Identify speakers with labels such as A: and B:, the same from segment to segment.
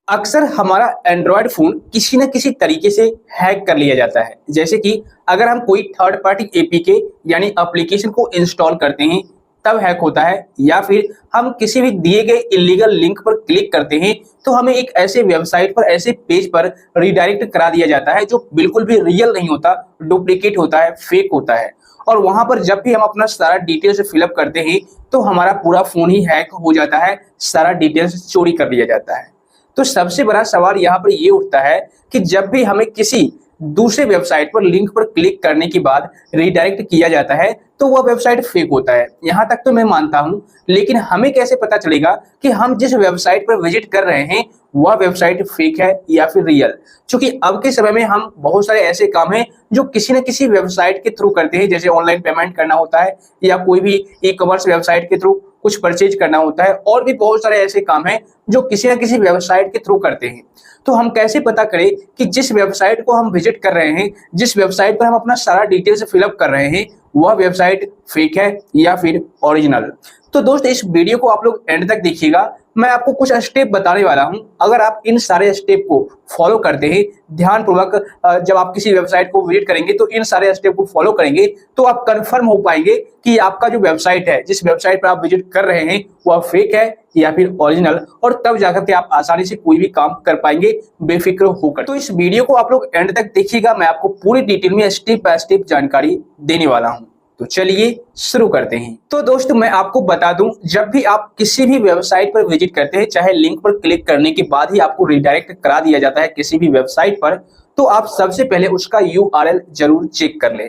A: अक्सर हमारा Android phone किसी न किसी तरीके से हैक कर लिया जाता है। जैसे कि अगर हम कोई थर्ड पार्टी एपीके यानी एप्लीकेशन को इंस्टॉल करते हैं, तब हैक होता है या फिर हम किसी भी दिए गए इल्लीगल लिंक पर क्लिक करते हैं, तो हमें एक ऐसे वेबसाइट पर, ऐसे पेज पर रीडायरेक्ट करा दिया जाता है जो बिल्कुल भी रियल नहीं होता, डुप्लीकेट होता है, फेक होता है। और वहाँ पर जब भी हम अपना सारा डिटेल्स फिल अप करते हैं, तो हमारा पूरा फ़ोन ही हैक हो जाता है, सारा डिटेल्स चोरी कर लिया जाता है। तो सबसे बड़ा सवाल यहाँ पर ये उठता है कि जब भी हमें किसी दूसरे वेबसाइट पर लिंक पर क्लिक करने के बाद रीडायरेक्ट किया जाता है, तो वह वेबसाइट फेक होता है। यहाँ तक तो मैं मानता हूँ, लेकिन हमें कैसे पता चलेगा कि हम जिस वेबसाइट पर विजिट कर रहे हैं वह वेबसाइट फेक है या फिर रियल? क्योंकि अब के समय में हम बहुत सारे ऐसे काम हैं जो किसी न किसी वेबसाइट के थ्रू करते हैं, जैसे ऑनलाइन पेमेंट करना होता है या कोई भी ई कॉमर्स वेबसाइट के थ्रू कुछ परचेज करना होता है, और भी बहुत सारे ऐसे काम हैं जो किसी न किसी वेबसाइट के थ्रू करते हैं। तो हम कैसे पता करें कि जिस वेबसाइट को हम विजिट कर रहे हैं, जिस वेबसाइट पर हम अपना सारा डिटेल्स फिलअप कर रहे हैं, वह वेबसाइट फेक है या फिर ओरिजिनल? तो दोस्त, इस वीडियो को आप लोग एंड तक देखिएगा। मैं आपको कुछ स्टेप बताने वाला हूं। अगर आप इन सारे स्टेप को फॉलो करते हैं ध्यानपूर्वक, जब आप किसी वेबसाइट को विजिट करेंगे तो इन सारे स्टेप को फॉलो करेंगे, तो आप कंफर्म हो पाएंगे कि आपका जो वेबसाइट है, जिस वेबसाइट पर आप विजिट कर रहे हैं, वह फेक है या फिर ओरिजिनल, और तब जाकर के आप आसानी से कोई भी काम कर पाएंगे बेफिक्र होकर। तो इस वीडियो को आप लोग एंड तक देखिएगा। मैं आपको पूरी डिटेल में स्टेप बाय स्टेप जानकारी देने वाला हूं। तो चलिए शुरू करते हैं। तो दोस्तों, मैं आपको बता दूं, जब भी आप किसी भी वेबसाइट पर विजिट करते हैं, चाहे लिंक पर क्लिक करने के बाद ही आपको रिडायरेक्ट करा दिया जाता है किसी भी वेबसाइट पर, तो आप सबसे पहले उसका यूआरएल जरूर चेक कर लें।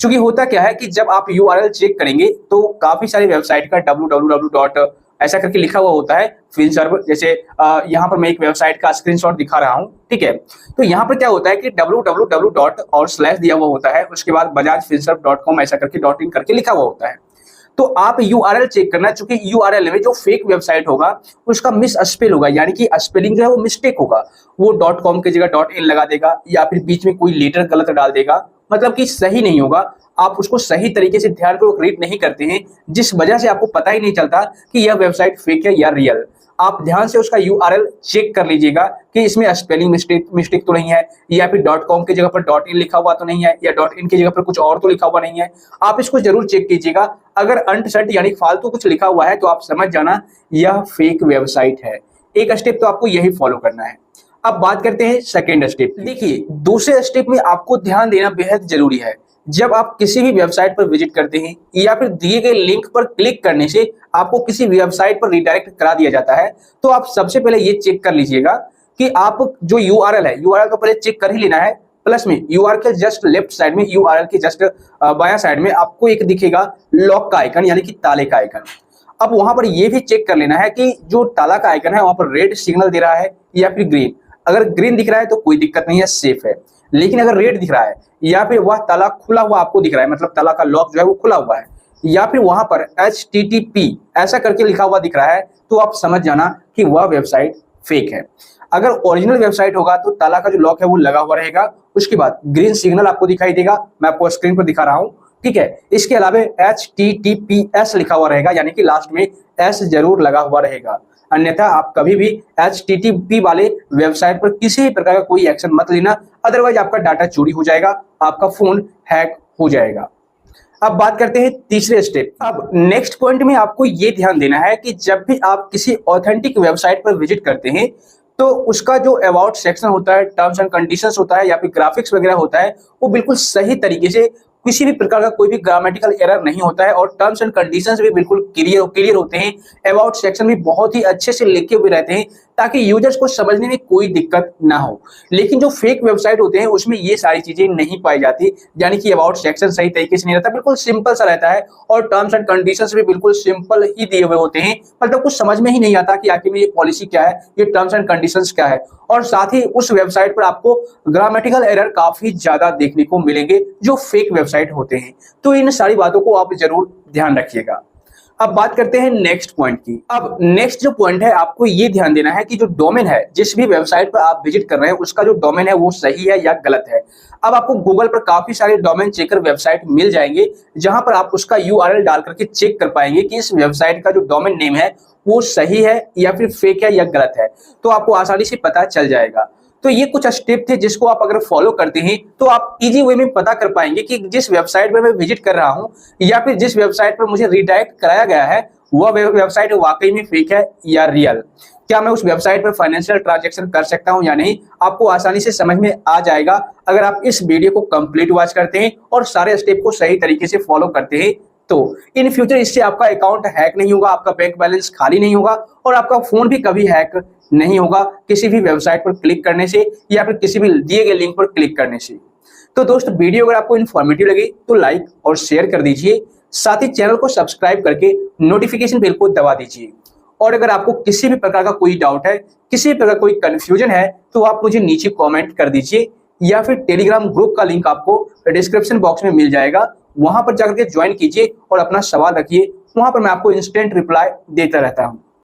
A: क्योंकि होता क्या है कि जब आप यूआरएल चेक करेंगे तो काफी सारी वेबसाइट का www. ऐसा करके लिखा हुआ होता है फिनसर्व। जैसे यहाँ पर मैं एक वेबसाइट का स्क्रीनशॉट दिखा रहा हूँ, ठीक है। तो यहाँ पर क्या होता है कि www. और स्लैश दिया हुआ होता है, उसके बाद bajajfinserv.com ऐसा करके .in करके लिखा हुआ होता है। तो आप यूआरएल चेक करना, चूंकि यूआरएल में जो फेक वेबसाइट होगा उसका मिस स्पेल होगा, यानी कि स्पेलिंग जो है वो मिस्टेक होगा। वो .com की जगह .in लगा देगा या फिर बीच में कोई लेटर गलत डाल देगा, मतलब कि सही नहीं होगा। आप उसको सही तरीके से ध्यानपूर्वक रीड नहीं करते हैं, जिस वजह से आपको पता ही नहीं चलता कि यह वेबसाइट फेक है या रियल। आप ध्यान से उसका यूआरएल चेक कर लीजिएगा कि इसमें स्पेलिंग मिस्टेक तो नहीं है, या फिर .com की जगह पर .in लिखा हुआ तो नहीं है, या .in की जगह पर कुछ और तो लिखा हुआ नहीं है। आप इसको जरूर चेक कीजिएगा। अगर अंटसट यानी फालतू कुछ लिखा हुआ है तो आप समझ जाना यह फेक वेबसाइट है। एक स्टेप तो आपको यही फॉलो करना है। अब बात करते हैं सेकेंड स्टेप। देखिए, दूसरे स्टेप में आपको ध्यान देना बेहद जरूरी है। जब आप किसी भी वेबसाइट पर विजिट करते हैं या फिर दिए गए लिंक पर क्लिक करने से आपको किसी वेबसाइट पर रिडायरेक्ट करा दिया जाता है, तो आप सबसे पहले ये चेक कर लीजिएगा कि आप जो यूआरएल है, यूआरएल को पहले चेक कर ही लेना है। प्लस में यूआरएल के जस्ट लेफ्ट साइड में, यूआरएल के जस्ट बायां साइड में आपको एक दिखेगा लॉक का आइकन, यानी कि ताले का आइकन। अब वहां पर यह भी चेक कर लेना है कि जो ताला का आइकन है वहां पर रेड सिग्नल दे रहा है या फिर ग्रीन। अगर ग्रीन दिख रहा है तो कोई दिक्कत नहीं है, सेफ है। लेकिन अगर रेड दिख रहा है या फिर वह ताला खुला हुआ आपको दिख रहा है, मतलब ताला का लॉक जो है वो खुला हुआ है, या फिर वहां पर HTTP ऐसा करके लिखा हुआ दिख रहा है, तो आप समझ जाना कि वह वेबसाइट फेक है। अगर ओरिजिनल वेबसाइट होगा तो ताला का जो लॉक है वो लगा हुआ रहेगा, उसके बाद ग्रीन सिग्नल आपको दिखाई देगा, मैं आपको स्क्रीन पर दिखा रहा हूं, ठीक है। इसके अलावा HTTPS लिखा हुआ रहेगा, यानी कि लास्ट में S जरूर लगा हुआ रहेगा। अन्यथा आप कभी भी HTTP वाले वेबसाइट पर किसी भी प्रकार का कोई एक्शन मत लेना, अदरवाइज आपका डाटा चोरी हो जाएगा, आपका फोन हैक हो जाएगा। अब बात करते हैं तीसरे स्टेप। अब नेक्स्ट पॉइंट में आपको ये ध्यान देना है कि जब भी आप किसी ऑथेंटिक वेबसाइट पर विजिट करते हैं, तो उसका जो अबाउट सेक्शन होता है, टर्म्स एंड कंडीशंस होता है या फिर ग्राफिक्स वगैरह होता है, वो बिल्कुल सही तरीके से, किसी भी प्रकार का कोई भी ग्रामेटिकल एरर नहीं होता है, और टर्म्स एंड कंडीशंस भी बिल्कुल क्लियर होते हैं। अबाउट सेक्शन भी बहुत ही अच्छे से लिखे हुए रहते हैं ताकि यूजर्स को समझने में कोई दिक्कत ना हो। लेकिन जो फेक वेबसाइट होते हैं उसमें ये सारी चीजें नहीं पाई जाती, यानी कि अबाउट सेक्शन सही तरीके से नहीं रहता, बिल्कुल सिंपल सा रहता है, और टर्म्स एंड कंडीशंस भी बिल्कुल सिंपल ही दिए हुए होते हैं। मतलब कुछ समझ में ही नहीं आता कि आखिर में ये पॉलिसी क्या है, ये टर्म्स एंड कंडीशंस क्या है। और साथ ही उस वेबसाइट पर आपको ग्रामेटिकल एरर काफी ज्यादा देखने को मिलेंगे जो फेक वेबसाइट होते हैं। तो इन सारी बातों को आप जरूर ध्यान रखिएगा। अब बात करते हैं नेक्स्ट पॉइंट की। अब नेक्स्ट जो पॉइंट है, आपको ये ध्यान देना है कि जो डोमेन है, जिस भी वेबसाइट पर आप विजिट कर रहे हैं, उसका जो डोमेन है वो सही है या गलत है। अब आपको गूगल पर काफी सारे डोमेन चेकर वेबसाइट मिल जाएंगे, जहां पर आप उसका यूआरएल डाल करके चेक कर पाएंगे कि इस वेबसाइट का जो डोमेन नेम है वो सही है या फिर फेक है या गलत है, तो आपको आसानी से पता चल जाएगा। तो ये कुछ स्टेप थे जिसको आप अगर फॉलो करते हैं तो आप इजी वे में पता कर पाएंगे कि जिस वेबसाइट पर मैं विजिट कर रहा हूं या फिर जिस वेबसाइट पर मुझे रिडायरेक्ट कराया गया है वह वेबसाइट वाकई में फेक है या रियल। क्या मैं उस वेबसाइट पर फाइनेंशियल ट्रांजैक्शन कर सकता हूं या नहीं, आपको आसानी से समझ में आ जाएगा अगर आप इस वीडियो को कंप्लीट वॉच करते हैं और सारे स्टेप को सही तरीके से फॉलो करते हैं। तो इन फ्यूचर इससे आपका अकाउंट हैक नहीं होगा, आपका बैंक बैलेंस खाली नहीं होगा और आपका फोन भी कभी हैक नहीं होगा किसी भी वेबसाइट पर क्लिक करने से या फिर किसी भी दिए गए लिंक पर क्लिक करने से। तो दोस्त, वीडियो अगर आपको इन्फॉर्मेटिव लगी तो लाइक और शेयर कर दीजिए, साथ ही चैनल को सब्सक्राइब करके नोटिफिकेशन बेल को दबा दीजिए। और अगर आपको किसी भी प्रकार का कोई डाउट है, किसी भी प्रकार कोई कंफ्यूजन है, तो आप मुझे नीचे कमेंट कर दीजिए या फिर टेलीग्राम ग्रुप का लिंक आपको डिस्क्रिप्शन बॉक्स में मिल जाएगा, वहां पर जाकर के ज्वाइन कीजिए और अपना सवाल रखिए। वहां पर मैं आपको इंस्टेंट रिप्लाई देता रहता हूं।